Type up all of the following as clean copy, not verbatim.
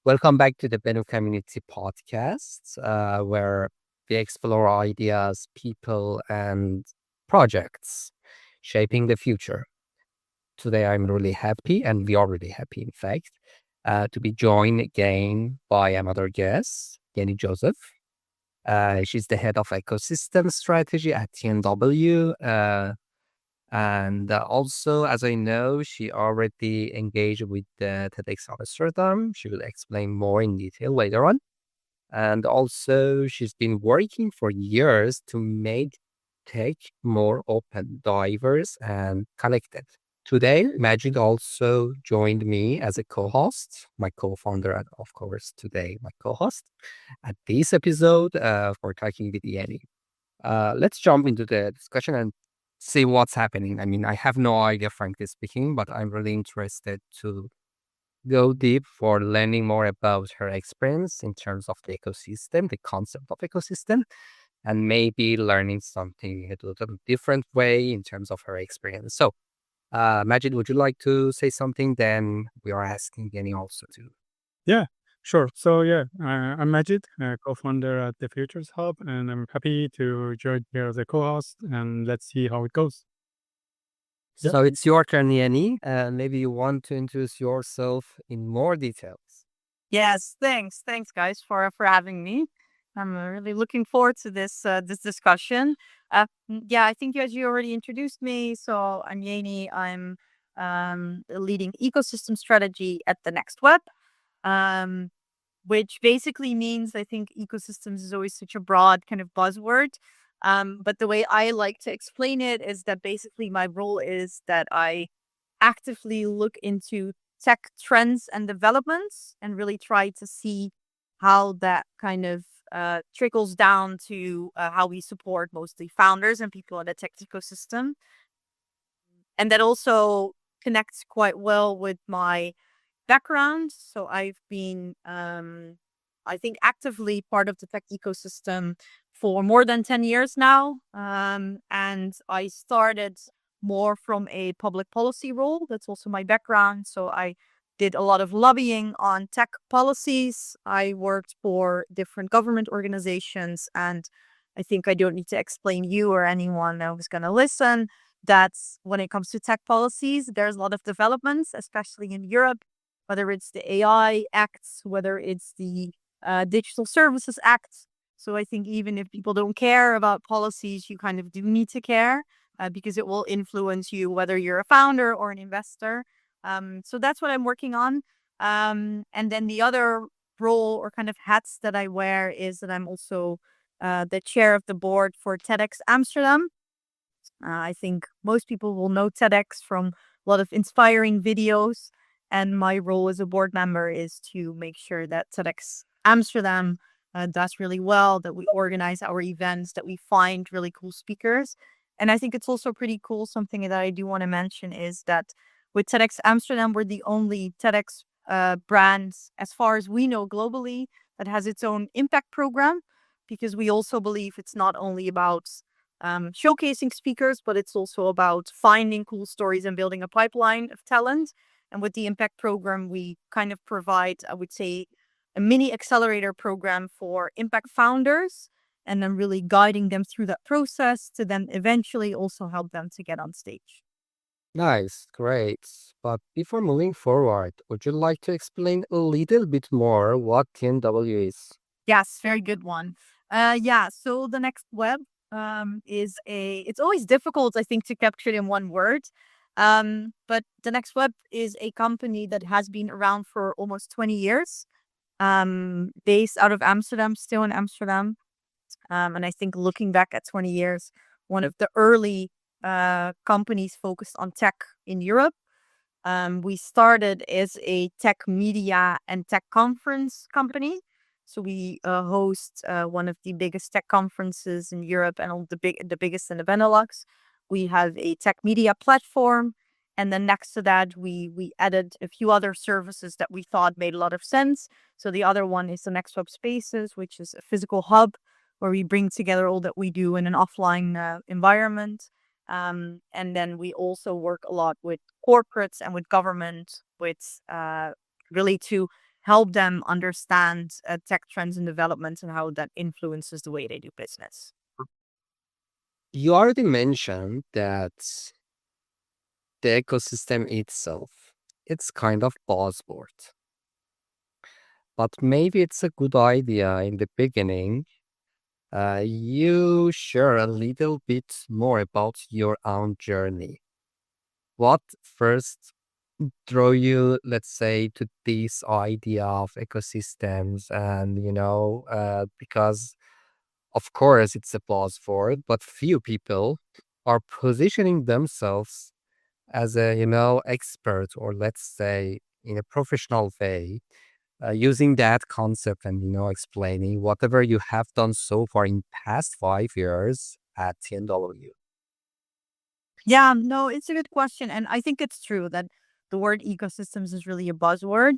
Welcome back to the Bennu Community Podcast, where we explore ideas, people, and projects shaping the future. Today, I'm really happy, and we are really happy, in fact, to be joined again by another guest, Yeni Joseph. She's the head of ecosystem strategy at TNW. And also, as I know, she already engaged with the TEDx Amsterdam. She will explain more in detail later on. And also, she's been working for years to make tech more open, diverse, and connected. Today, Majid also joined me as a co-host, my co-founder, and of course, today my co-host at this episode for talking with Yeni. Let's jump into the discussion and see what's happening. I mean, I have no idea, frankly speaking, but I'm really interested to go deep for learning more about her experience in terms of the ecosystem, the concept of ecosystem, and maybe learning something a little different way in terms of her experience. So, Majid, would you like to say something? Then we are asking Jenny also to. Yeah, sure. I'm Majid, co-founder at the Futures Hub, and I'm happy to join here as a co-host. And let's see how it goes. Yeah. So it's your turn, Jenny. Maybe you want to introduce yourself in more details. Yes, thanks. Thanks, guys, for having me. I'm really looking forward to this discussion. Yeah, I think as you already introduced me, so I'm Yeni. I'm leading ecosystem strategy at the Next Web, um, which basically means I think ecosystems is always such a broad kind of buzzword. But the way I like to explain it is that basically my role is that I actively look into tech trends and developments and really try to see how that kind of trickles down to how we support mostly founders and people in the tech ecosystem. And that also connects quite well with my background. So I've been, I think, actively part of the tech ecosystem for more than 10 years now. And I started more from a public policy role. That's also my background. So I did a lot of lobbying on tech policies. I worked for different government organizations. And I think I don't need to explain you or anyone who's going to listen. That's when it comes to tech policies, there's a lot of developments, especially in Europe, whether it's the AI Act, whether it's the Digital Services Act. So I think even if people don't care about policies, you kind of do need to care because it will influence you, whether you're a founder or an investor. So that's what I'm working on. And then the other role or kind of hats that I wear is that I'm also the chair of the board for TEDx Amsterdam. I think most people will know TEDx from a lot of inspiring videos. And my role as a board member is to make sure that TEDx Amsterdam does really well, that we organize our events, that we find really cool speakers. And I think it's also pretty cool. Something that I do want to mention is that with TEDx Amsterdam, we're the only TEDx brand, as far as we know globally, that has its own impact program, because we also believe it's not only about showcasing speakers, but it's also about finding cool stories and building a pipeline of talent. And with the Impact program, we kind of provide, I would say, a mini accelerator program for impact founders, and then really guiding them through that process to then eventually also help them to get on stage. Nice, great. But before moving forward, would you like to explain a little bit more what TNW is? Yes, very good one. Yeah, so the Next Web is it's always difficult, I think, to capture it in one word. But the Next Web is a company that has been around for almost 20 years, based out of Amsterdam, still in Amsterdam. And I think looking back at 20 years, one of the early companies focused on tech in Europe. We started as a tech media and tech conference company. So we host one of the biggest tech conferences in Europe and all the biggest in the Benelux. We have a tech media platform, and then next to that, we added a few other services that we thought made a lot of sense. So the other one is the Next Web Spaces, which is a physical hub where we bring together all that we do in an offline environment. And then we also work a lot with corporates and with government, with really to help them understand tech trends and developments and how that influences the way they do business. You already mentioned that the ecosystem itself, it's kind of buzzword, but maybe it's a good idea in the beginning. You share a little bit more about your own journey. What first drew you, let's say, to this idea of ecosystems? And, because of course it's a buzzword, but few people are positioning themselves as a, expert, or let's say in a professional way, using that concept and, explaining whatever you have done so far in past 5 years at TNW. Yeah, no, it's a good question. And I think it's true that the word ecosystems is really a buzzword.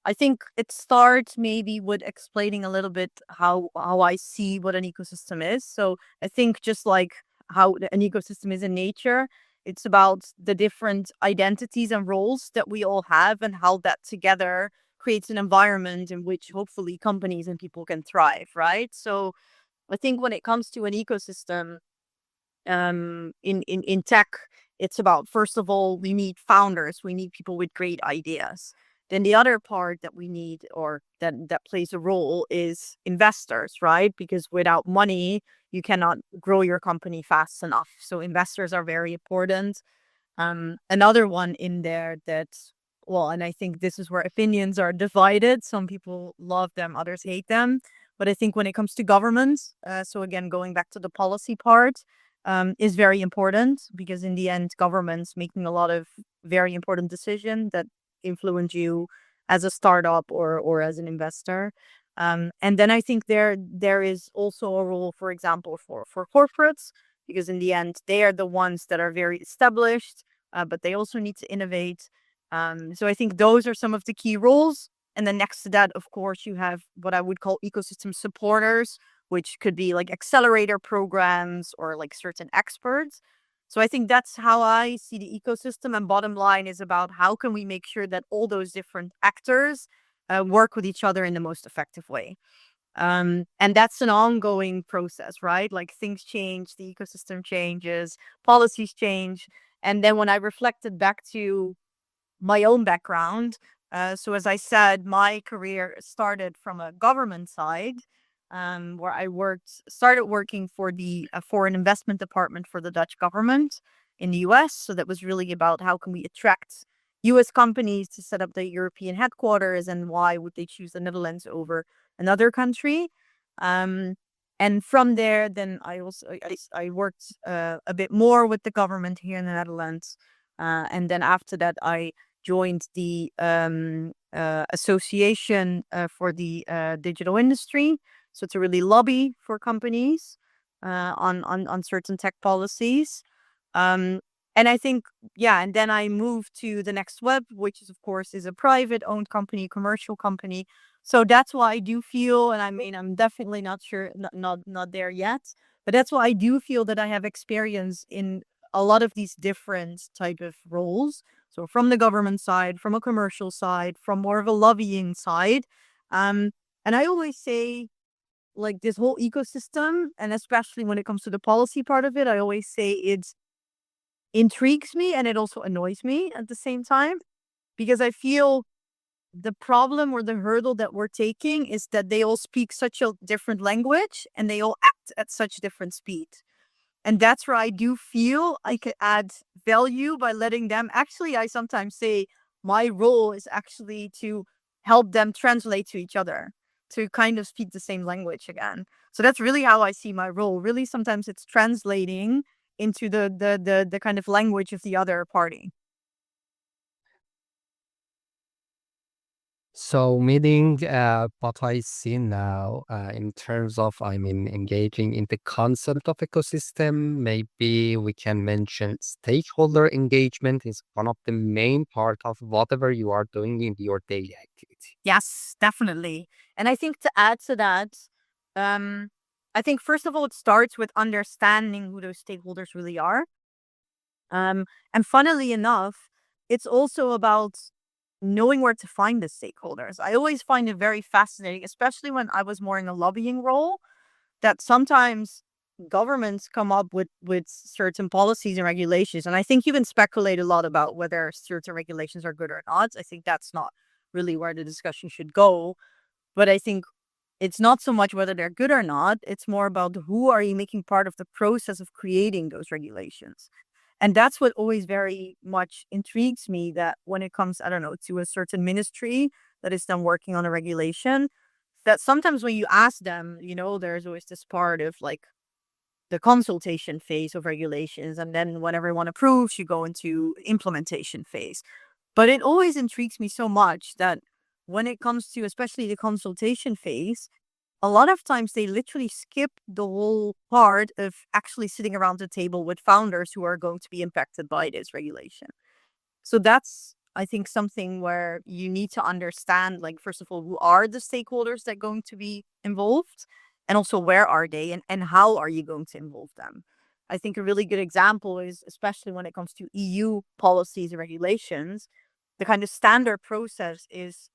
I think it starts maybe with explaining a little bit how I see what an ecosystem is. So I think just like how an ecosystem is in nature, it's about the different identities and roles that we all have and how that together creates an environment in which hopefully companies and people can thrive, right? So I think when it comes to an ecosystem, in tech, it's about, first of all, we need founders, we need people with great ideas. Then the other part that we need, or that plays a role, is investors, right? Because without money you cannot grow your company fast enough, so investors are very important. Another one in there that, well, and I think this is where opinions are divided. Some people love them, others hate them. But I think when it comes to governments, so again, going back to the policy part, is very important, because in the end, governments making a lot of very important decisions that influence you as a startup or as an investor. And then I think there is also a role, for example, for corporates, because in the end, they are the ones that are very established, but they also need to innovate. So I think those are some of the key roles. And then next to that, of course, you have what I would call ecosystem supporters, which could be like accelerator programs or like certain experts. So I think that's how I see the ecosystem. And bottom line is about how can we make sure that all those different actors work with each other in the most effective way. And that's an ongoing process, right? Like things change, the ecosystem changes, policies change. And then when I reflected back to my own background, so as I said, my career started from a government side, where I started working for the foreign investment department for the Dutch government in the US. So that was really about how can we attract US companies to set up the European headquarters, and why would they choose the Netherlands over another country. Um, and from there, then I worked a bit more with the government here in the Netherlands. And then after that, I joined the association for the digital industry. So to really lobby for companies on certain tech policies. Um, and I think, yeah, and then I moved to the Next Web, which is, of course, is a private owned company, commercial company. So that's why I do feel, and I mean, I'm definitely not sure, not there yet, but that's why I do feel that I have experience in a lot of these different type of roles. So from the government side, from a commercial side, from more of a lobbying side. Um, and I always say, like, this whole ecosystem, and especially when it comes to the policy part of it, I always say it intrigues me and it also annoys me at the same time, because I feel the problem or the hurdle that we're taking is that they all speak such a different language and they all act at such different speed. And that's where I do feel I could add value by letting them. Actually, I sometimes say my role is actually to help them translate to each other, to kind of speak the same language again. So that's really how I see my role. Really, sometimes it's translating into the kind of language of the other party. So, meaning what I see now in terms of, I mean, engaging in the concept of ecosystem, maybe we can mention stakeholder engagement is one of the main part of whatever you are doing in your daily activity. Yes, definitely. And I think to add to that, um, I think first of all, it starts with understanding who those stakeholders really are. And funnily enough, it's also about knowing where to find the stakeholders. I always find it very fascinating, especially when I was more in a lobbying role, that sometimes governments come up with certain policies and regulations. And I think you can speculate a lot about whether certain regulations are good or not. I think that's not really where the discussion should go. But I think it's not so much whether they're good or not. It's more about who are you making part of the process of creating those regulations. And that's what always very much intrigues me, that when it comes, I don't know, to a certain ministry that is then working on a regulation, that sometimes when you ask them, there's always this part of like the consultation phase of regulations. And then when everyone approves, you go into implementation phase. But it always intrigues me so much that when it comes to especially the consultation phase, a lot of times they literally skip the whole part of actually sitting around the table with founders who are going to be impacted by this regulation. So that's, I think, something where you need to understand, like, first of all, who are the stakeholders that are going to be involved? And also, where are they, and how are you going to involve them? I think a really good example is, especially when it comes to EU policies and regulations, the kind of standard process is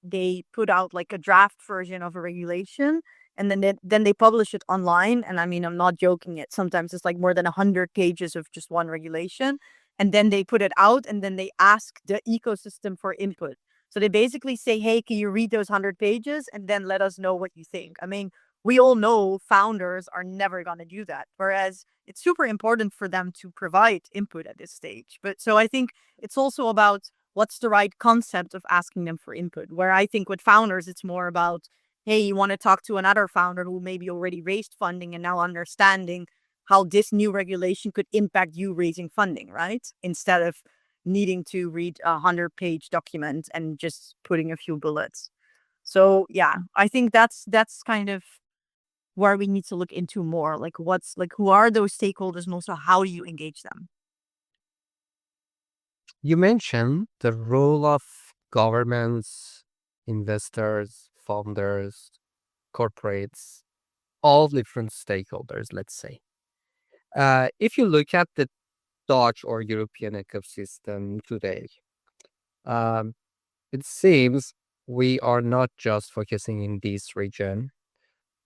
they put out like a draft version of a regulation, and then they publish it online. And I mean, I'm not joking it. Sometimes it's like more than 100 pages of just one regulation. And then they put it out, and then they ask the ecosystem for input. So they basically say, hey, can you read those 100 pages and then let us know what you think? I mean, we all know founders are never going to do that. Whereas it's super important for them to provide input at this stage. But so I think it's also about what's the right concept of asking them for input. Where I think with founders, it's more about, hey, you want to talk to another founder who maybe already raised funding and now understanding how this new regulation could impact you raising funding, right? Instead of needing to read a 100-page document and just putting a few bullets. So yeah, I think that's kind of where we need to look into more. Like, who are those stakeholders, and also how do you engage them? You mentioned the role of governments, investors, founders, corporates, all different stakeholders, let's say. If you look at the Dutch or European ecosystem today, um, it seems we are not just focusing in this region.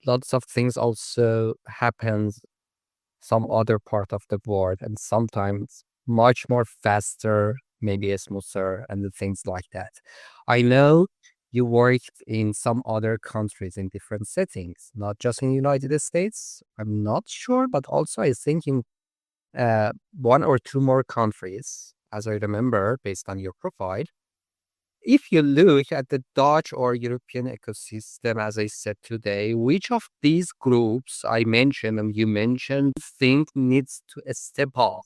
Lots of things also happens some other part of the world, and sometimes much more faster, maybe smoother, and the things like that. I know you worked in some other countries in different settings, not just in the United States. I'm not sure, but also I think in one or two more countries, as I remember, based on your profile. If you look at the Dutch or European ecosystem, as I said today, which of these groups I mentioned and you mentioned think needs to step up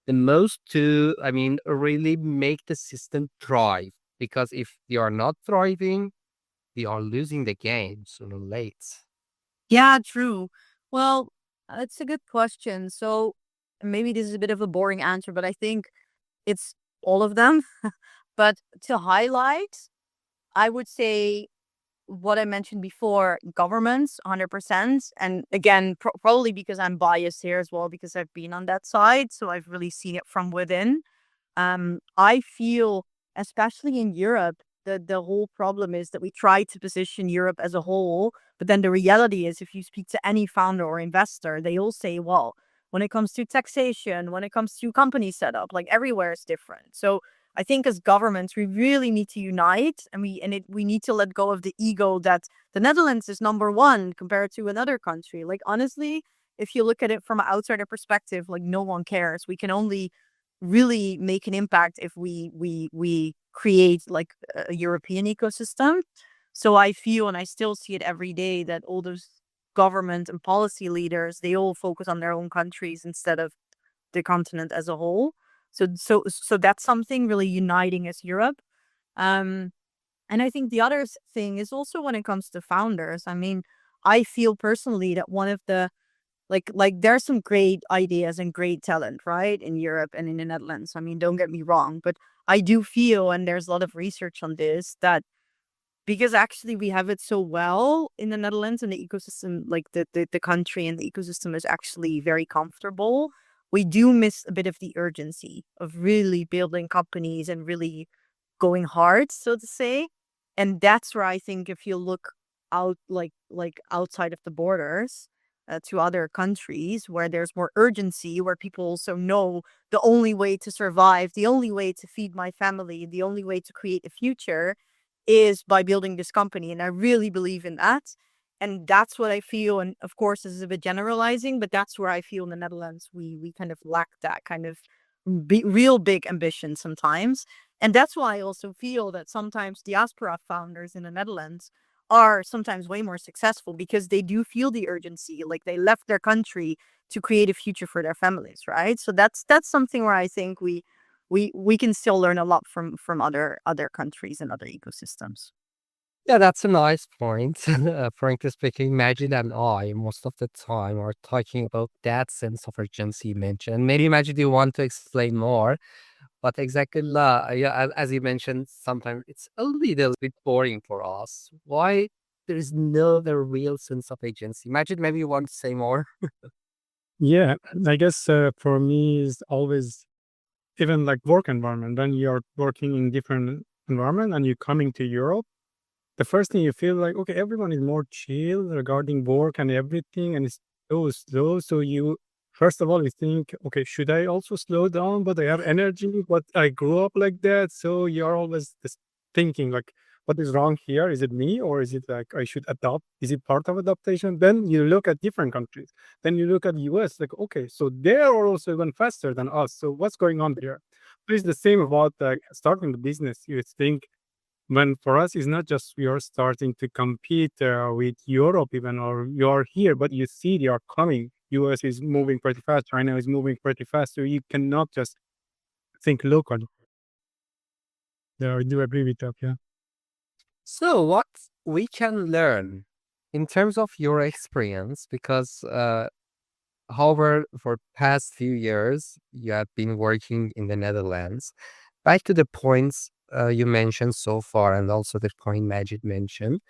the most to, I mean, really make the system thrive? Because if they are not thriving, they are losing the game sooner or late. Yeah, true. Well, it's a good question. So maybe this is a bit of a boring answer, but I think it's all of them. But to highlight, I would say what I mentioned before, governments, 100%. And again, probably because I'm biased here as well, because I've been on that side. So I've really seen it from within. I feel, especially in Europe, the whole problem is that we try to position Europe as a whole, but then the reality is, if you speak to any founder or investor, they all say, well, when it comes to taxation, when it comes to company setup, like everywhere is different. So I think as governments, we really need to unite, and we need to let go of the ego that the Netherlands is number one compared to another country. Like honestly, if you look at it from an outsider perspective, like no one cares. We can only really make an impact if we create like a European ecosystem. So I feel, and I still see it every day, that all those government and policy leaders, they all focus on their own countries instead of the continent as a whole. So that's something really uniting as Europe. Um, and I think the other thing is also when it comes to founders. I mean, I feel personally that one of the like there's some great ideas and great talent, right, in Europe and in the Netherlands. I mean, don't get me wrong, but I do feel, and there's a lot of research on this, that because actually we have it so well in the Netherlands, and the ecosystem, like the country and the ecosystem is actually very comfortable. We do miss a bit of the urgency of really building companies and really going hard, so to say. And that's where I think if you look out, like outside of the borders, to other countries where there's more urgency, where people also know the only way to survive, the only way to feed my family, the only way to create a future is by building this company. And I really believe in that. And that's what I feel. And of course, this is a bit generalizing, but that's where I feel in the Netherlands we kind of lack that kind of real big ambition sometimes. And that's why I also feel that sometimes diaspora founders in the Netherlands are sometimes way more successful because they do feel the urgency, like they left their country to create a future for their families, right? So that's something where I think we can still learn a lot from other countries and other ecosystems. Yeah, that's a nice point. Frankly speaking, Majid and I, most of the time, are talking about that sense of urgency you mentioned. Maybe Majid, you want to explain more, but exactly, yeah, as you mentioned, sometimes it's a little bit boring for us. Why there is no the real sense of agency? Majid, maybe you want to say more. Yeah, I guess for me is always even like work environment. When you're working in different environment and you're coming to Europe, the first thing you feel like, okay, everyone is more chill regarding work and everything, and it's so slow. So you, first of all, you think, okay, should I also slow down? But I have energy, but I grew up like that. So you're always just thinking like, what is wrong here? Is it me, or is it like I should adopt? Is it part of adaptation? Then you look at different countries. Then you look at US, like, okay, so they are also even faster than us. So what's going on there? So it's the same about like starting the business. You think when for us it's not just we are starting to compete with Europe even, or you're here, but you see they are coming. US is moving pretty fast, China is moving pretty fast, so you cannot just think local. Yeah, I do agree with that. Yeah. So, what we can learn in terms of your experience, because however, for past few years, you have been working in the Netherlands. Back to the points you mentioned so far, and also the point Majid mentioned.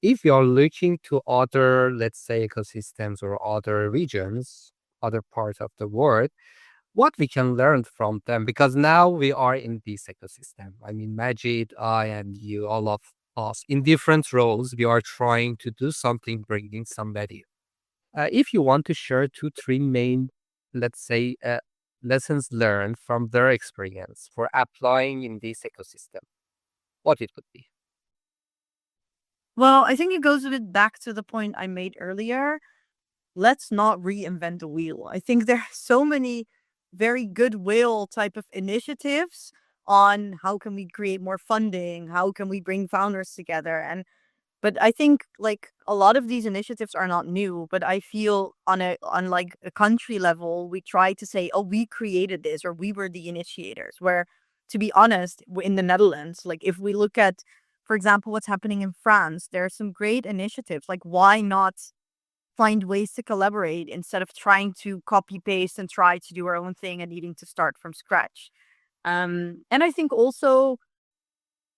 If you're looking to other, let's say, ecosystems or other regions, other parts of the world, what we can learn from them, because now we are in this ecosystem. I mean, Majid, I, and you, all of us, in different roles, we are trying to do something, bringing somebody. If you want to share two, three main, let's say, lessons learned from their experience for applying in this ecosystem, what it would be? Well, I think it goes a bit back to the point I made earlier. Let's not reinvent the wheel. I think there are so many very goodwill type of initiatives on how can we create more funding, how can we bring founders together, and but I think like a lot of these initiatives are not new, but I feel on like a country level, we try to say, oh, we created this or we were the initiators. Where to be honest, in the Netherlands, like if we look at, for example, what's happening in France, there are some great initiatives. Like why not find ways to collaborate instead of trying to copy paste and try to do our own thing and needing to start from scratch? And I think also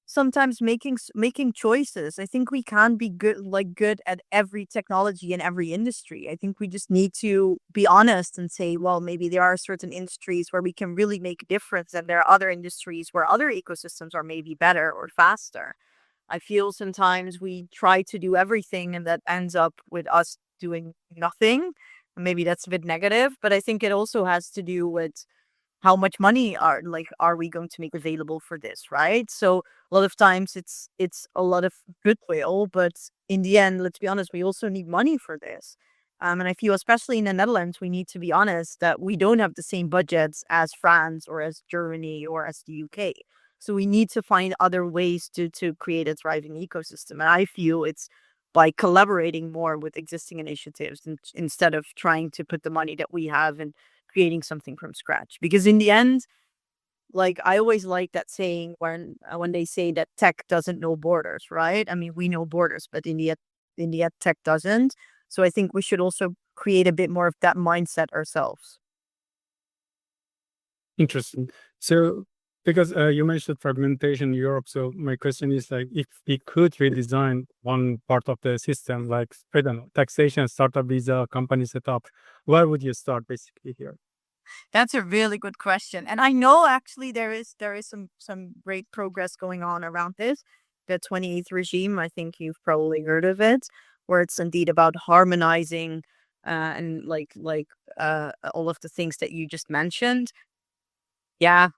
sometimes making choices. I think we can be good at every technology in every industry. I think we just need to be honest and say, well, maybe there are certain industries where we can really make a difference, and there are other industries where other ecosystems are maybe better or faster. I feel sometimes we try to do everything, and that ends up with us doing nothing. Maybe that's a bit negative, but I think it also has to do with how much money are we going to make available for this, right? So a lot of times it's a lot of goodwill, but in the end, let's be honest, we also need money for this. And I feel especially in the Netherlands, we need to be honest that we don't have the same budgets as France or as Germany or as the UK. So we need to find other ways to create a thriving ecosystem. And I feel it's by collaborating more with existing initiatives instead of trying to put the money that we have and creating something from scratch. Because in the end, like I always like that saying when they say that tech doesn't know borders, right? I mean, we know borders, but in the end, tech doesn't. So I think we should also create a bit more of that mindset ourselves. Interesting. So, because you mentioned fragmentation in Europe, so my question is like, if we could redesign one part of the system, like I don't know, taxation, startup visa, company setup, where would you start basically here? That's a really good question. And I know actually there is some great progress going on around this. The 28th regime, I think you've probably heard of it, where it's indeed about harmonizing and all of the things that you just mentioned. Yeah,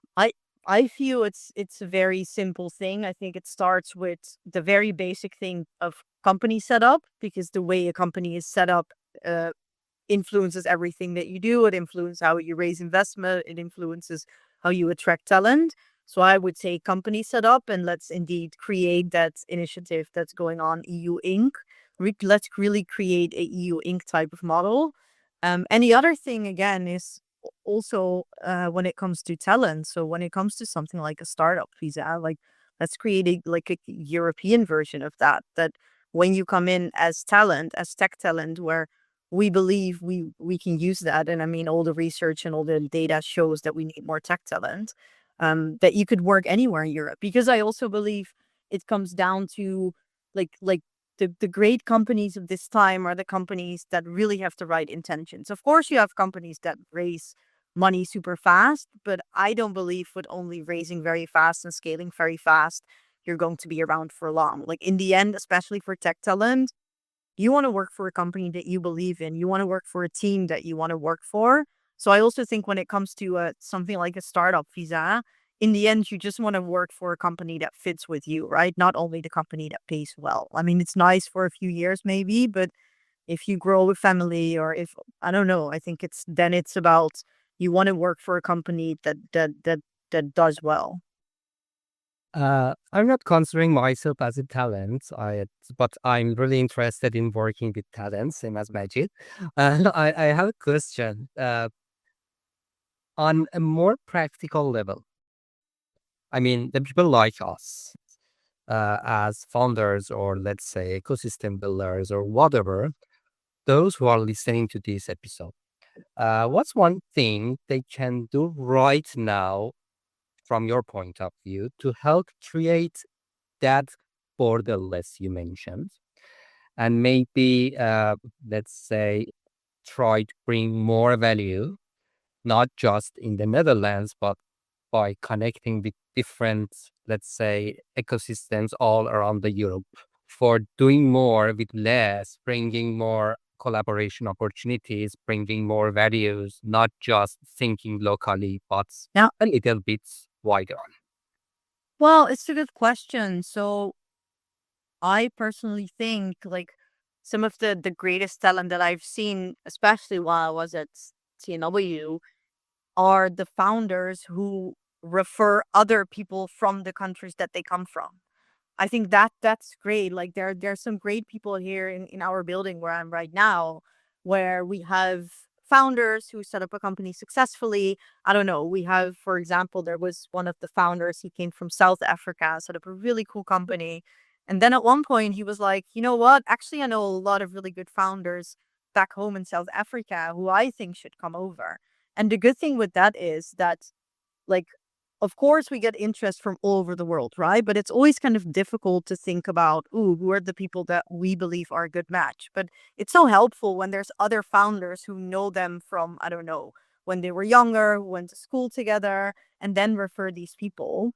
I feel it's a very simple thing. I think it starts with the very basic thing of company setup, because the way a company is set up uh, influences everything that you do. It influences how you raise investment. It influences how you attract talent. So I would say company setup, and let's indeed create that initiative that's going on EU Inc. Let's really create a EU Inc. type of model. And the other thing again is also when it comes to talent. So when it comes to something like a startup visa, like let's create a European version of that. That when you come in as talent, as tech talent, where we believe we can use that, and I mean all the research and all the data shows that we need more tech talent, that you could work anywhere in Europe. Because I also believe it comes down to like the great companies of this time are the companies that really have the right intentions. Of course, you have companies that raise money super fast, but I don't believe with only raising very fast and scaling very fast, you're going to be around for long. Like in the end, especially for tech talent, you want to work for a company that you believe in. You want to work for a team that you want to work for. So I also think when it comes to something like a startup visa, in the end, you just want to work for a company that fits with you, right? Not only the company that pays well. I mean, it's nice for a few years maybe, but if you grow a family, or if I don't know, I think it's about you want to work for a company that does well. I'm not considering myself as a talent, but I'm really interested in working with talent, same as Majid. I have a question. On a more practical level, I mean, the people like us, as founders or let's say ecosystem builders or whatever, those who are listening to this episode, what's one thing they can do right now from your point of view to help create that borderless you mentioned, and maybe let's say try to bring more value, not just in the Netherlands, but by connecting with different, let's say, ecosystems all around the Europe, for doing more with less, bringing more collaboration opportunities, bringing more values, not just thinking locally, but Now, a little bit wider. well, it's a good question. So I personally think like some of the greatest talent that I've seen, especially while I was at TNW, are the founders who refer other people from the countries that they come from. I think that's great. Like there's some great people here in our building where I'm right now, where we have founders who set up a company successfully. I don't know. We have, for example, there was one of the founders, he came from South Africa, set up a really cool company. And then at one point he was like, you know what? Actually, I know a lot of really good founders back home in South Africa who I think should come over. And the good thing with that is that like of course we get interest from all over the world, right? But it's always kind of difficult to think about, ooh, who are the people that we believe are a good match. But it's so helpful when there's other founders who know them from, I don't know, when they were younger, who went to school together, and then refer these people.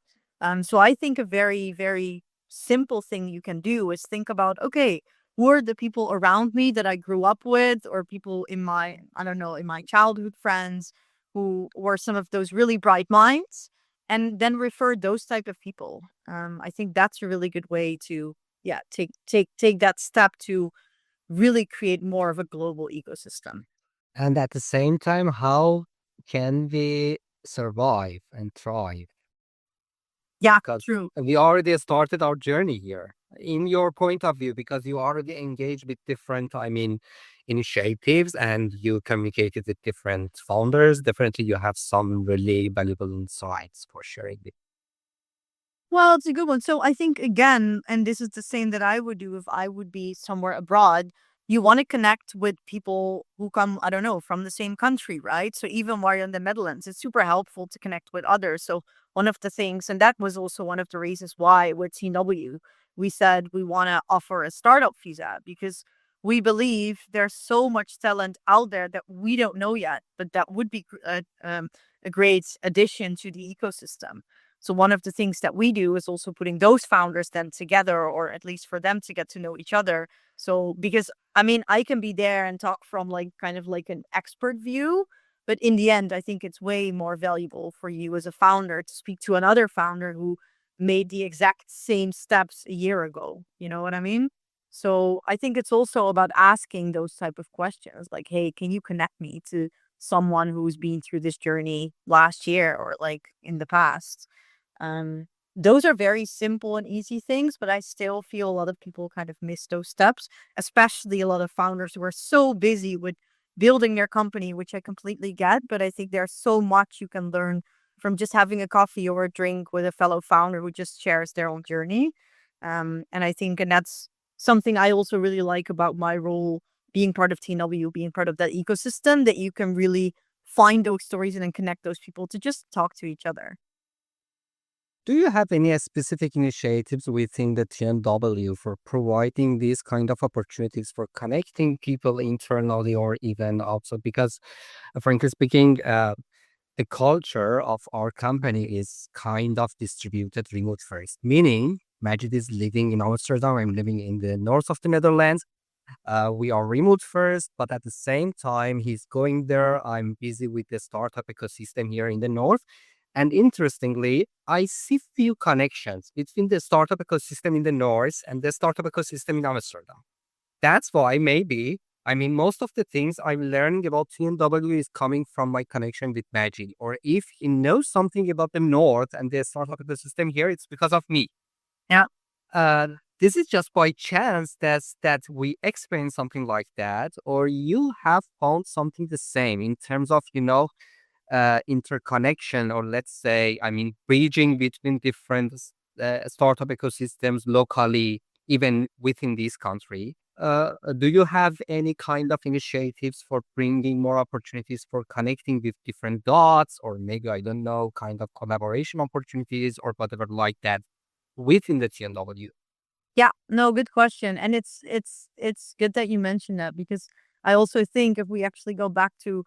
So I think a very, very simple thing you can do is think about, okay, who are the people around me that I grew up with, or people in my, I don't know, in my childhood friends who were some of those really bright minds, and then refer those type of people. I think that's a really good way to, yeah, take that step to really create more of a global ecosystem. And at the same time, how can we survive and thrive? Yeah, Because true. we already started our journey here. In your point of view, because you already engaged with different, I mean, initiatives, and you communicated with different founders, definitely you have some really valuable insights for sharing with. Well, it's a good one. So I think again, and this is the same that I would do if I would be somewhere abroad. You want to connect with people who come, I don't know, from the same country, right? So even while you're in the Netherlands, it's super helpful to connect with others. So one of the things, and that was also one of the reasons why with TW, we said we want to offer a startup visa, because we believe there's so much talent out there that we don't know yet, but that would be a great addition to the ecosystem. So one of the things that we do is also putting those founders then together, or at least for them to get to know each other. So because I mean, I can be there and talk from like kind of like an expert view, but in the end, I think it's way more valuable for you as a founder to speak to another founder who made the exact same steps a year ago. You know what I mean? So I think it's also about asking those type of questions like, hey, can you connect me to someone who's been through this journey last year or like in the past? Um, those are very simple and easy things, but I still feel a lot of people kind of miss those steps, especially a lot of founders who are so busy with building their company, which I completely get. But I think there's so much you can learn from just having a coffee or a drink with a fellow founder who just shares their own journey. And I think, and that's something I also really like about my role being part of TNW, being part of that ecosystem, that you can really find those stories and then connect those people to just talk to each other. Do you have any specific initiatives within the TNW for providing these kind of opportunities for connecting people internally or even outside? Because, frankly speaking, the culture of our company is kind of distributed remote first, meaning Majid is living in Amsterdam, I'm living in the north of the Netherlands. We are remote first, but at the same time, he's going there. I'm busy with the startup ecosystem here in the north. And interestingly, I see few connections between the startup ecosystem in the north and the startup ecosystem in Amsterdam. That's why maybe, I mean, most of the things I'm learning about TNW is coming from my connection with Majid. Or if he knows something about the north and the startup ecosystem here, it's because of me. Yeah. This is just by chance that we experience something like that, or you have found something the same in terms of, interconnection, or let's say, I mean, bridging between different startup ecosystems locally, even within this country. Do you have any kind of initiatives for bringing more opportunities for connecting with different dots, or maybe, I don't know, kind of collaboration opportunities or whatever like that within the TNW? Yeah, no, good question. And it's good that you mentioned that, because I also think if we actually go back to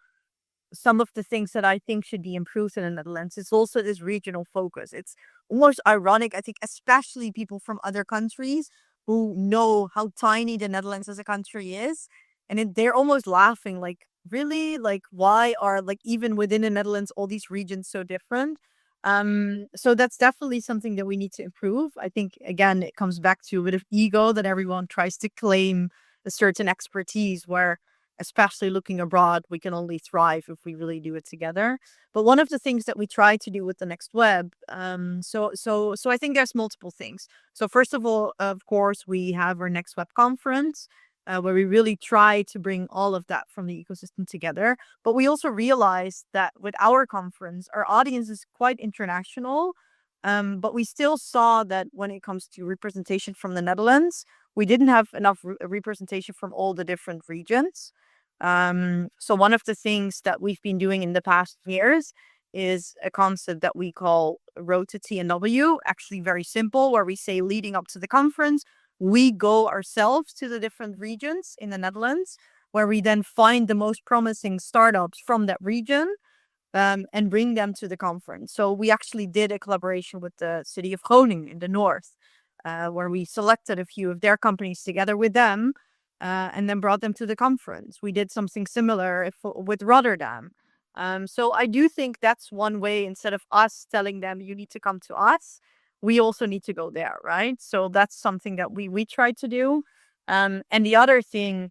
some of the things that I think should be improved in the Netherlands, it's also this regional focus. It's almost ironic, I think, especially people from other countries who know how tiny the Netherlands as a country is. And they're almost laughing, like, really? Like, why are, like, even within the Netherlands, all these regions so different? So that's definitely something that we need to improve. I think, again, it comes back to a bit of ego that everyone tries to claim a certain expertise, where especially looking abroad, we can only thrive if we really do it together. But one of the things that we try to do with the Next Web, so I think there's multiple things. So first of all, of course, we have our Next Web conference, where we really try to bring all of that from the ecosystem together. But we also realized that with our conference, our audience is quite international. But we still saw that when it comes to representation from the Netherlands, we didn't have enough representation from all the different regions. So one of the things that we've been doing in the past years is a concept that we call Road to TNW, actually very simple, where we say leading up to the conference, we go ourselves to the different regions in the Netherlands, where we then find the most promising startups from that region, and bring them to the conference. So we actually did a collaboration with the city of Groningen in the north, where we selected a few of their companies together with them, and then brought them to the conference. We did something similar with Rotterdam. So I do think that's one way. Instead of us telling them you need to come to us, we also need to go there, right? So that's something that we try to do. And the other thing,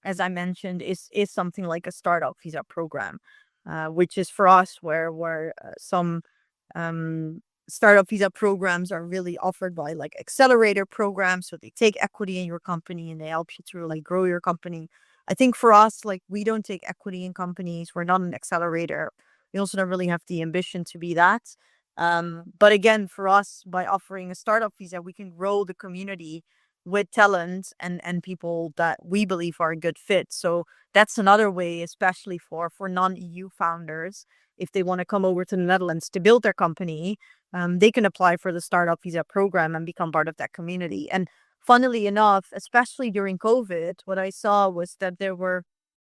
as I mentioned, is something like a startup visa program, which is for us where some um, startup visa programs are really offered by like accelerator programs. So they take equity in your company and they help you to like grow your company. I think for us, like, we don't take equity in companies. We're not an accelerator. We also don't really have the ambition to be that. But again, for us, by offering a startup visa, we can grow the community with talent and people that we believe are a good fit. So that's another way, especially for non-EU founders, if they want to come over to the Netherlands to build their company, they can apply for the startup visa program and become part of that community. And funnily enough, especially during COVID, what I saw was that there were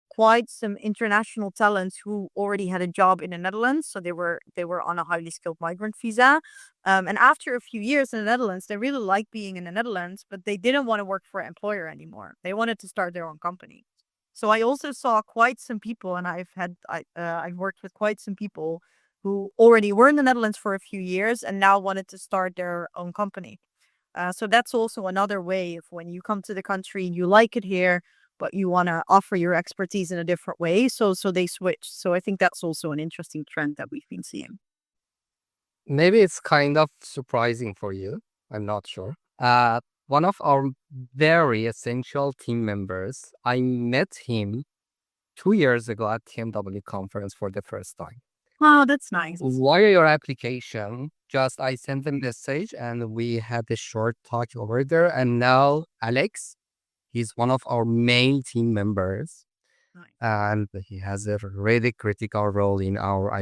quite some international talents who already had a job in the Netherlands, so they were on a highly skilled migrant visa. And after a few years in the Netherlands, they really liked being in the Netherlands, but they didn't want to work for an employer anymore. They wanted to start their own company. So I also saw quite some people, and I've worked with quite some people who already were in the Netherlands for a few years and now wanted to start their own company. So that's also another way of when you come to the country and you like it here, but you want to offer your expertise in a different way. So they switch. So I think that's also an interesting trend that we've been seeing. Maybe it's kind of surprising for you. I'm not sure. One of our very essential team members, I met him 2 years ago at TMW conference for the first time. Wow, that's nice. Via your application, just I sent them message and we had a short talk over there. And now Alex, he's one of our main team members, Nice. and he has a really critical role in our,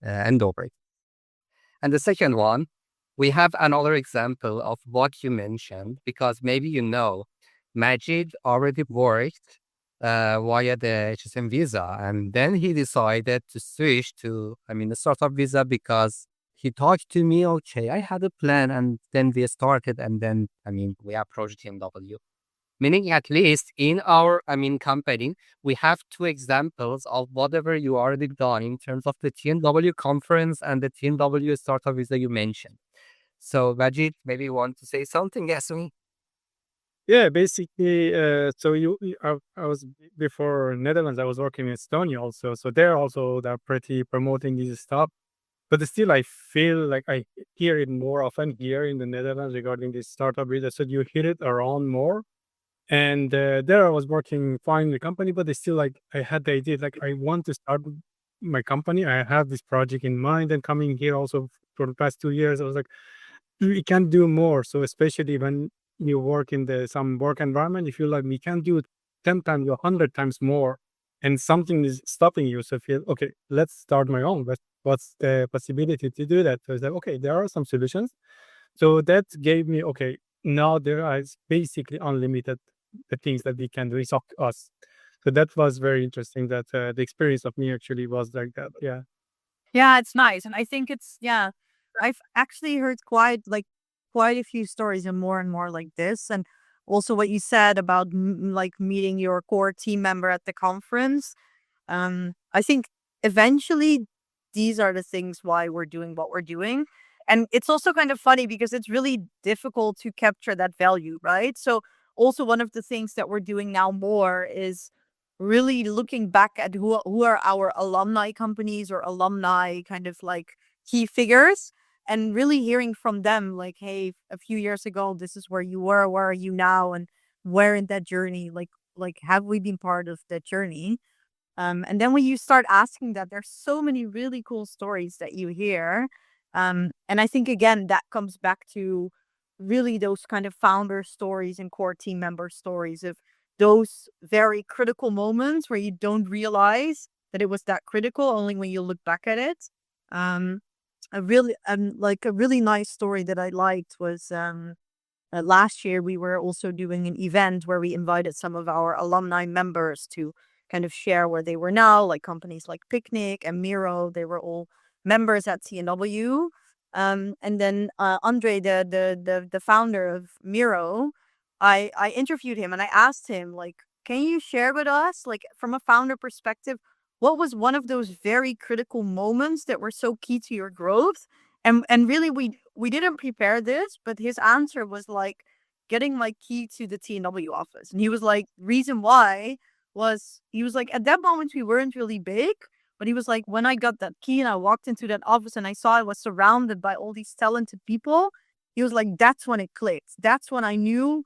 Endover. And the second one, we have another example of what you mentioned, because maybe you know, Majid already worked via the HSM visa, and then he decided to switch to, the startup visa because he talked to me, okay, I had a plan, and then we started, and then, we approached TMW. Meaning at least in our, company, we have two examples of whatever you already done in terms of the TNW conference and the TNW startup visa you mentioned. So Majid, maybe you want to say something? Yes, me. Yeah, basically, so I was before Netherlands. I was working in Estonia also. So they're pretty promoting this stuff. But still, I feel like I hear it more often here in the Netherlands regarding this startup visa. So you hear it around more. And there I was working fine in the company, but it's still like I had the idea like I want to start my company. I have this project in mind, and coming here also for the past 2 years, I was like, we can do more. So especially when you work in the some work environment, you feel like we can do 10 times or 100 times more, and something is stopping you. So feel okay, let's start my own. But what's the possibility to do that? So it's like okay, there are some solutions. So that gave me okay. Now there is basically unlimited the things that we can do. It's up to us. So that was very interesting. That the experience of me actually was like that. Yeah. Yeah, it's nice. And I think yeah, I've actually heard quite a few stories and more like this. And also what you said about like meeting your core team member at the conference. I think eventually these are the things why we're doing what we're doing. And it's also kind of funny because it's really difficult to capture that value, right? So also one of the things that we're doing now more is really looking back at who are our alumni companies or alumni kind of like key figures and really hearing from them like, hey, a few years ago this is where you were, where are you now, and where in that journey, like have we been part of that journey? And then when you start asking that, there's so many really cool stories that you hear. And I think, again, that comes back to really those kind of founder stories and core team member stories of those very critical moments where you don't realize that it was that critical only when you look back at it. Um, a really nice story that I liked was last year we were also doing an event where we invited some of our alumni members to kind of share where they were now, like companies like Picnic and Miro. They were all members at CNW. And then Andre, the founder of Miro, I interviewed him and I asked him like, can you share with us, like from a founder perspective, what was one of those very critical moments that were so key to your growth? And really we didn't prepare this, but his answer was like getting my key to the TNW office. And he was like, reason why was he was like, at that moment we weren't really big, but he was like, when I got that key and I walked into that office and I saw I was surrounded by all these talented people, he was like, that's when it clicked. That's when I knew,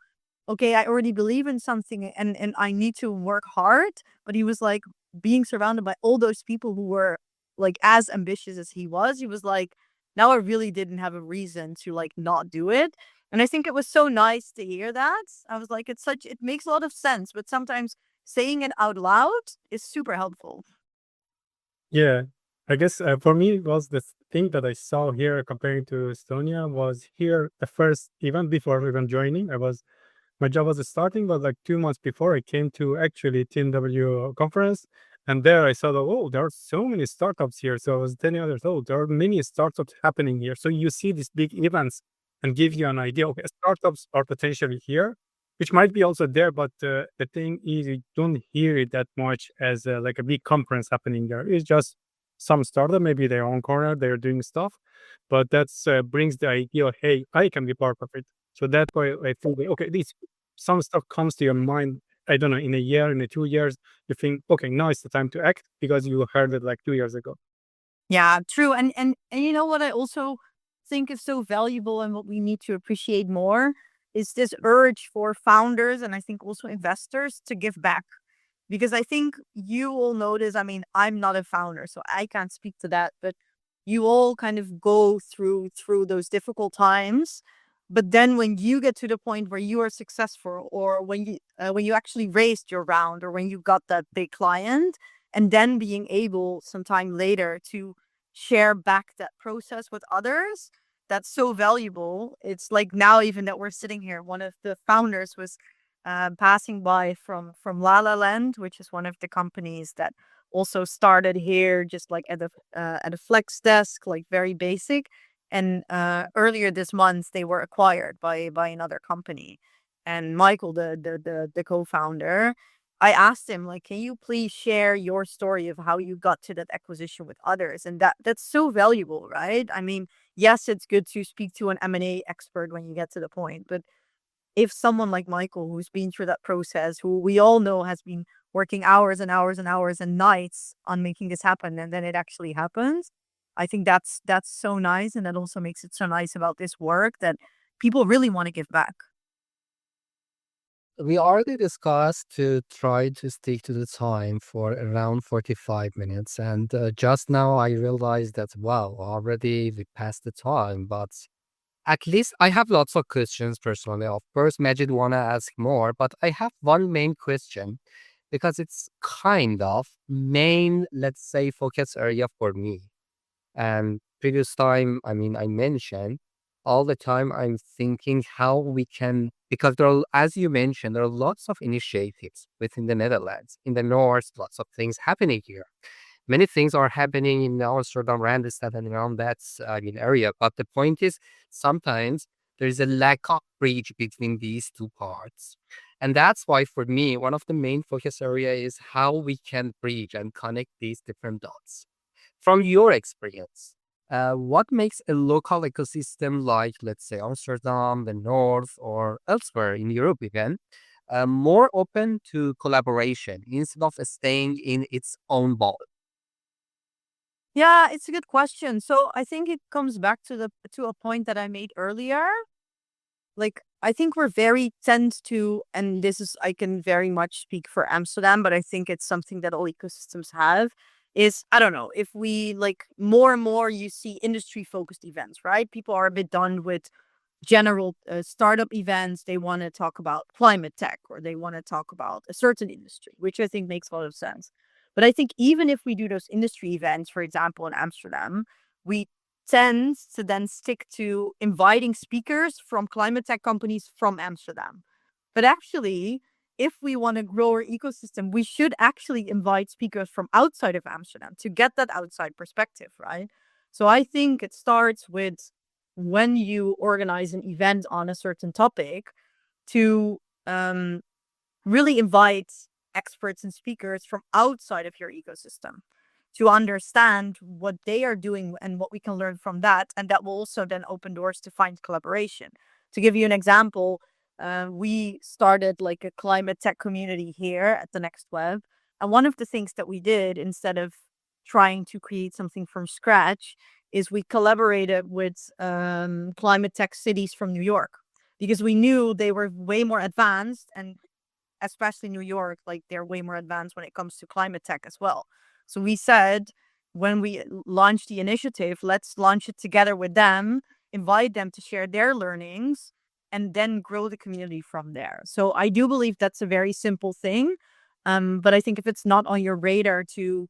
okay, I already believe in something and I need to work hard. But he was like, being surrounded by all those people who were like as ambitious as he was like, now I really didn't have a reason to like not do it. And I think it was so nice to hear that. I was like, it makes a lot of sense, but sometimes saying it out loud is super helpful. Yeah. I guess for me, it was the thing that I saw here comparing to Estonia was here the first, even before even joining, I was my job was starting, but like 2 months before, I came to actually TNW conference, and there I saw that, oh, there are so many startups here. So I was telling others, oh, there are many startups happening here. So you see these big events and give you an idea. Okay, startups are potentially here, which might be also there, but the thing is, you don't hear it that much as like a big conference happening there. It's just some startup, maybe their own corner, they're doing stuff, but that's brings the idea, hey, I can be part of it. So that's why I think, okay, this some stuff comes to your mind. I don't know, in a year, in a 2 years, you think, okay, now is the time to act because you heard it like 2 years ago. Yeah, true. And you know what I also think is so valuable and what we need to appreciate more is this urge for founders and I think also investors to give back. Because I think you will notice, I mean, I'm not a founder, so I can't speak to that, but you all kind of go through those difficult times. But then when you get to the point where you are successful or when you actually raised your round or when you got that big client and then being able sometime later to share back that process with others, that's so valuable. It's like now even that we're sitting here, one of the founders was passing by from La La Land, which is one of the companies that also started here, just like at a flex desk, like very basic. And earlier this month, they were acquired by another company. And Michael, the co-founder, I asked him like, can you please share your story of how you got to that acquisition with others? And that's so valuable, right? I mean, yes, it's good to speak to an M&A expert when you get to the point, but if someone like Michael, who's been through that process, who we all know has been working hours and hours and hours and nights on making this happen, and then it actually happens, I think that's so nice, and that also makes it so nice about this work that people really want to give back. We already discussed to try to stick to the time for around 45 minutes. And just now I realized that, wow, already we passed the time. But at least I have lots of questions personally. Of course, Majid want to ask more, but I have one main question because it's kind of main, let's say, focus area for me. And previous time, I mean, I mentioned all the time I'm thinking how we can, because there are, as you mentioned, there are lots of initiatives within the Netherlands. In the north, lots of things happening here. Many things are happening in Amsterdam, Randstad, and around that, I mean, area. But the point is, sometimes there is a lack of bridge between these two parts. And that's why, for me, one of the main focus area is how we can bridge and connect these different dots. From your experience, what makes a local ecosystem like, let's say, Amsterdam, the North, or elsewhere in Europe even, more open to collaboration instead of staying in its own bubble? Yeah, it's a good question. So I think it comes back to a point that I made earlier. Like I think we're very tend to, and this is I can very much speak for Amsterdam, but I think it's something that all ecosystems have. Is I don't know if we like more and more you see industry focused events, right? People are a bit done with general startup events. They want to talk about climate tech or they want to talk about a certain industry, which I think makes a lot of sense. But I think even if we do those industry events, for example, in Amsterdam, we tend to then stick to inviting speakers from climate tech companies from Amsterdam. But actually, if we want to grow our ecosystem, we should actually invite speakers from outside of Amsterdam to get that outside perspective, right? So I think it starts with when you organize an event on a certain topic to um, really invite experts and speakers from outside of your ecosystem to understand what they are doing and what we can learn from that. And that will also then open doors to find collaboration. To give you an example, we started like a climate tech community here at the Next Web. And one of the things that we did instead of trying to create something from scratch is we collaborated with climate tech cities from New York because we knew they were way more advanced and especially New York, like they're way more advanced when it comes to climate tech as well. So we said when we launched the initiative, let's launch it together with them, invite them to share their learnings, and then grow the community from there. So I do believe that's a very simple thing. But I think if it's not on your radar to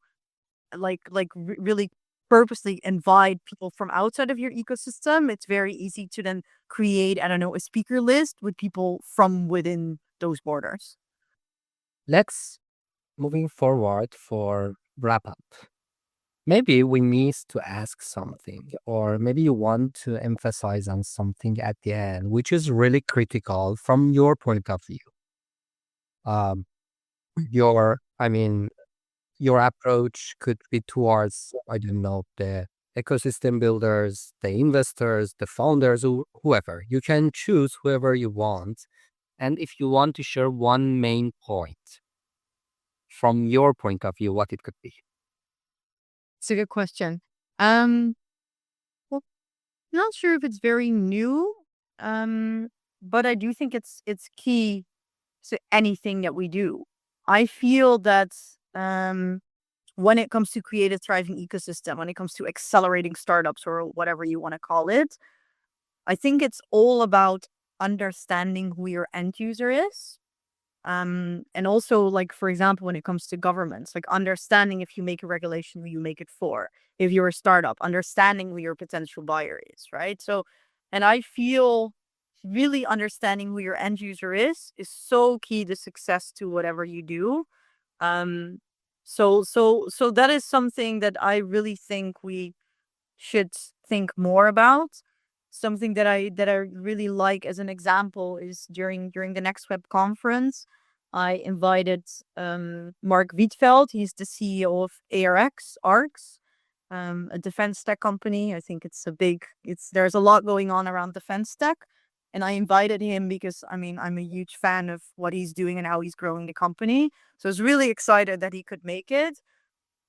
really purposely invite people from outside of your ecosystem, it's very easy to then create, I don't know, a speaker list with people from within those borders. Let's moving forward for wrap up. Maybe we need to ask something, or maybe you want to emphasize on something at the end, which is really critical from your point of view. Um, I mean, your approach could be towards, I don't know, the ecosystem builders, the investors, the founders, whoever. You can choose whoever you want. And if you want to share one main point from your point of view, what it could be. It's a good question. Um, well, not sure if it's very new, but I do think it's key to anything that we do. I feel that when it comes to create a thriving ecosystem, when it comes to accelerating startups or whatever you want to call it, I think it's all about understanding who your end user is. And also, like, for example, when it comes to governments, like understanding if you make a regulation, who you make it for. If you're a startup, understanding who your potential buyer is, right? So, and I feel really understanding who your end user is so key to success to whatever you do. Um, so that is something that I really think we should think more about. Something that I really like as an example is during the next web conference, I invited Mark Wietveld. He's the CEO of ARX, a defense tech company. I think there's a lot going on around defense tech. And I invited him because I mean I'm a huge fan of what he's doing and how he's growing the company. So I was really excited that he could make it.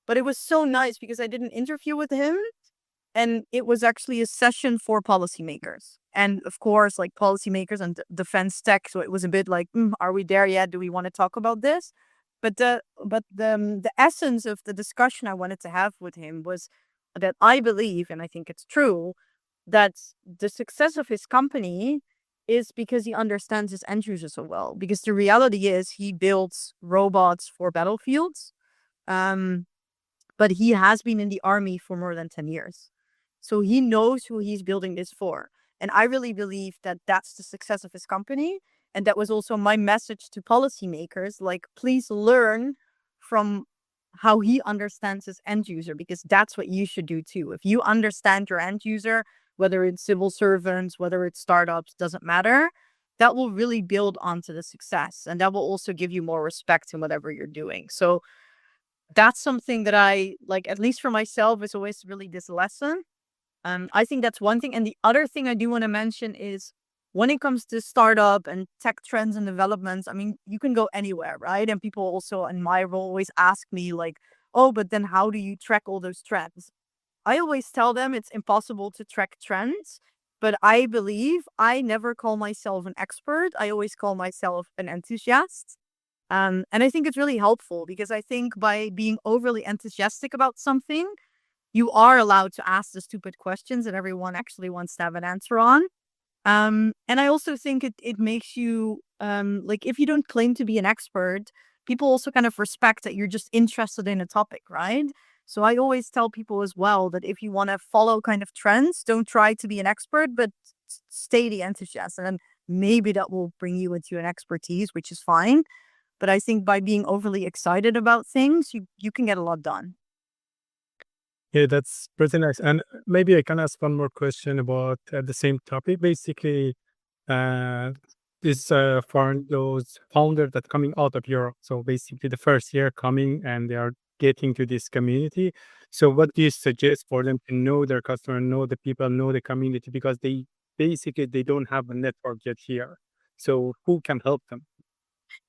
But it was so nice because I did an interview with him and it was actually a session for policymakers. And of course, like policymakers and defense tech. So it was a bit like, are we there yet? Do we want to talk about this? But the essence of the discussion I wanted to have with him was that I believe, and I think it's true, that the success of his company is because he understands his end user so well. Because the reality is he builds robots for battlefields. Um, but he has been in the army for more than 10 years. So he knows who he's building this for. And I really believe that that's the success of his company. And that was also my message to policymakers, like, please learn from how he understands his end user, because that's what you should do too. If you understand your end user, whether it's civil servants, whether it's startups, doesn't matter, that will really build onto the success. And that will also give you more respect in whatever you're doing. So that's something that I like, at least for myself, is always really this lesson. I think that's one thing. And the other thing I do want to mention is when it comes to startup and tech trends and developments, I mean, you can go anywhere, right? And people also in my role always ask me, like, oh, but then how do you track all those trends? I always tell them it's impossible to track trends, but I believe I never call myself an expert. I always call myself an enthusiast. And I think it's really helpful because I think by being overly enthusiastic about something, you are allowed to ask the stupid questions that everyone actually wants to have an answer on. And I also think it makes you, like, if you don't claim to be an expert, people also kind of respect that you're just interested in a topic, right? So I always tell people as well that if you want to follow kind of trends, don't try to be an expert, but stay the enthusiast. And then maybe that will bring you into an expertise, which is fine. But I think by being overly excited about things, you can get a lot done. Yeah, that's pretty nice. And maybe I can ask one more question about the same topic. Basically, uh, this foreign those founders that coming out of Europe. So basically, the first year coming and they are getting to this community. So what do you suggest for them to know their customer, know the people, know the community, because they basically they don't have a network yet here. So who can help them?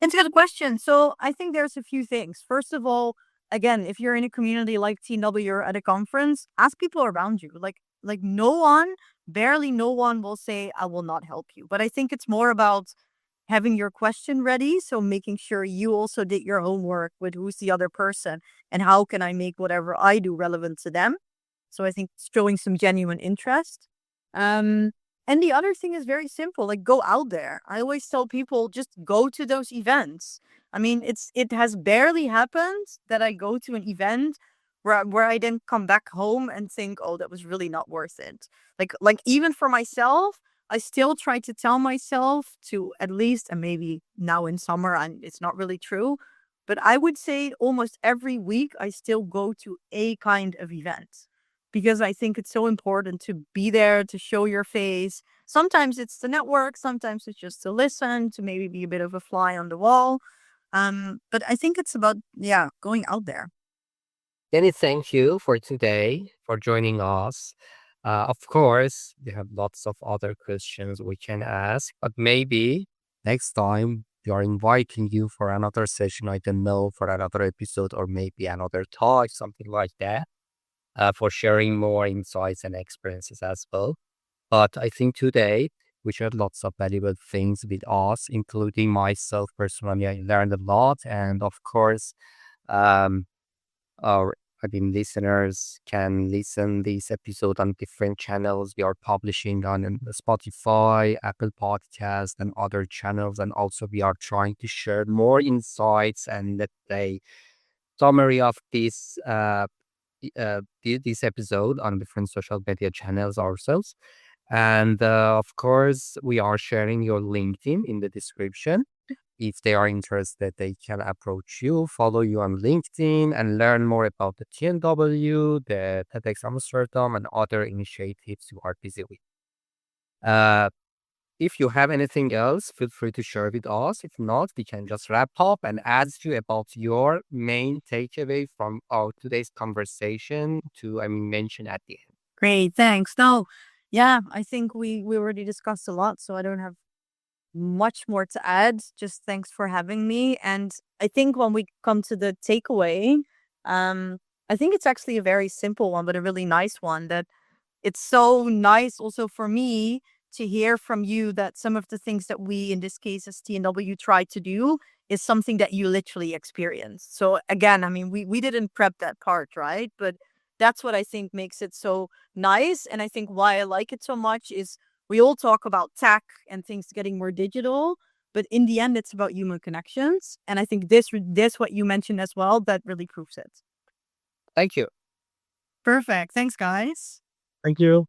It's a good question. So I think there's a few things. First of all, again, if you're in a community like TW or at a conference, ask people around you. Like no one, barely no one will say, I will not help you. But I think it's more about having your question ready. So making sure you also did your homework with who's the other person and how can I make whatever I do relevant to them. So I think it's showing some genuine interest. Um, and the other thing is very simple, like go out there. I always tell people just go to those events. I mean, it has barely happened that I go to an event where I didn't come back home and think, oh, that was really not worth it. Like even for myself, I still try to tell myself to at least, and maybe now in summer, and it's not really true, but I would say almost every week I still go to a kind of event because I think it's so important to be there, to show your face. Sometimes it's to network, sometimes it's just to listen, to maybe be a bit of a fly on the wall. But I think it's about, yeah, going out there. Jenny, thank you for today for joining us. Of course, we have lots of other questions we can ask, but maybe next time we are inviting you for another session. I don't know, for another episode or maybe another talk, something like that, for sharing more insights and experiences as well. But I think today we shared lots of valuable things with us, including myself personally. I learned a lot, and of course, um, our listeners can listen this episode on different channels. We are publishing on Spotify, Apple Podcast, and other channels. And also, we are trying to share more insights and let's say summary of this episode on different social media channels ourselves. And of course, we are sharing your LinkedIn in the description. If they are interested, they can approach you, follow you on LinkedIn, and learn more about the TNW, the TEDx Amsterdam, and other initiatives you are busy with. Uh, if you have anything else, feel free to share with us. If not, we can just wrap up and ask you about your main takeaway from our today's conversation to, mention at the end. Great, thanks. No, yeah, I think we already discussed a lot, so I don't have much more to add. Just thanks for having me. And I think when we come to the takeaway, I think it's actually a very simple one, but a really nice one. That it's so nice also for me to hear from you that some of the things that we, in this case, as TNW, try to do is something that you literally experienced. So again, I mean, we didn't prep that part, right? But that's what I think makes it so nice. And I think why I like it so much is we all talk about tech and things getting more digital, but in the end, it's about human connections. And I think this what you mentioned as well, that really proves it. Thank you. Perfect. Thanks, guys. Thank you.